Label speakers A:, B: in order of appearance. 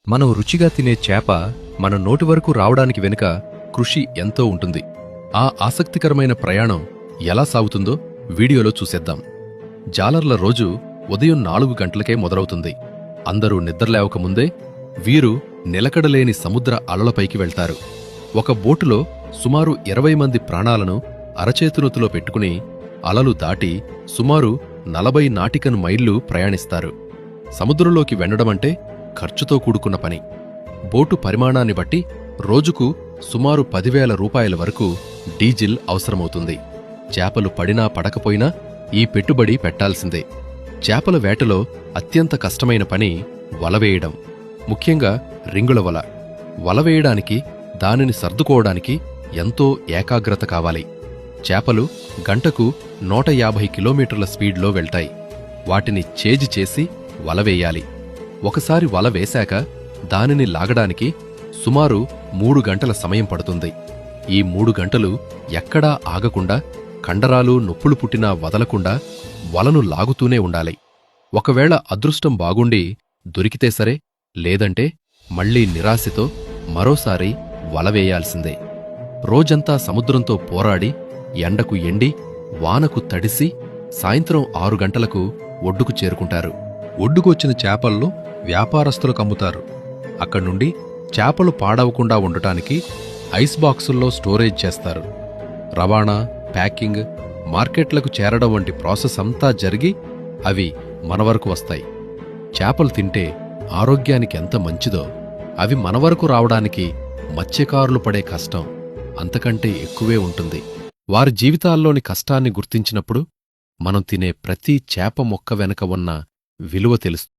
A: మనం రుచిగా తినే చేప మన నోటి వరకు రావడానికి వెనుక కృషి ఎంతో ఉంటుంది. ఆ ఆసక్తికరమైన ప్రయాణం ఎలా సాగుతుందో వీడియోలో చూసేద్దాం. జాలర్ల రోజు ఉదయం 4 గంటలకే మొదలవుతుంది. అందరూ నిద్రలేవకముందే వీరు నిలకడలేని సముద్ర అలలపైకి వెళ్తారు. ఒక బోటులో సుమారు 20 మంది ప్రాణాలను అరచేతునొతిలో పెట్టుకుని అలలు దాటి సుమారు 40 నాటికన్ మైళ్ళు ప్రయాణిస్తారు. సముద్రంలోకి వెళ్లడమంటే ఖర్చుతో కూడుకున్న పని. బోటు పరిమాణాన్ని బట్టి రోజుకు సుమారు 10,000 రూపాయల వరకు డీజిల్ అవసరమవుతుంది. చేపలు పడినా పడకపోయినా ఈ పెట్టుబడి పెట్టాల్సిందే. చేపల వేటలో అత్యంత కష్టమైన పని వలవేయడం, ముఖ్యంగా రింగుల వల. వలవేయడానికి, దానిని సర్దుకోవడానికి ఎంతో ఏకాగ్రత కావాలి. చేపలు గంటకు 150 కిలోమీటర్ల స్పీడ్లో వెళ్తాయి. వాటిని చేజి చేసి వలవేయాలి. ఒకసారి వల వేశాక దానిని లాగడానికి సుమారు 3 గంటల సమయం పడుతుంది. ఈ 3 గంటలు ఎక్కడా ఆగకుండా, కండరాలు నొప్పులు పుట్టినా వదలకుండా వలను లాగుతూనే ఉండాలి. ఒకవేళ అదృష్టం బాగుండి దొరికితే సరే, లేదంటే మళ్లీ నిరాశతో మరోసారి వలవేయాల్సిందే. రోజంతా సముద్రంతో పోరాడి, ఎండకు ఎండి, వానకు తడిసి సాయంత్రం 6 గంటలకు ఒడ్డుకు చేరుకుంటారు. ఒడ్డుకొచ్చిన చేపల్లో వ్యాపారస్తులకు అమ్ముతారు. అక్కడ్నుండి చేపలు పాడవకుండా ఉండటానికి ఐస్ బాక్సుల్లో స్టోరేజ్ చేస్తారు. రవాణా, ప్యాకింగ్, మార్కెట్లకు చేరడం వంటి ప్రాసెస్ అంతా జరిగి అవి మన వరకు వస్తాయి. చేపలు తింటే ఆరోగ్యానికి ఎంత మంచిదో, అవి మన వరకు రావడానికి మత్స్యకారులు పడే కష్టం అంతకంటే ఎక్కువే ఉంటుంది. వారి జీవితాల్లోని కష్టాన్ని గుర్తించినప్పుడు మనం తినే ప్రతి చేప మొక్క వెనక ఉన్న విలువ తెలుస్తుంది.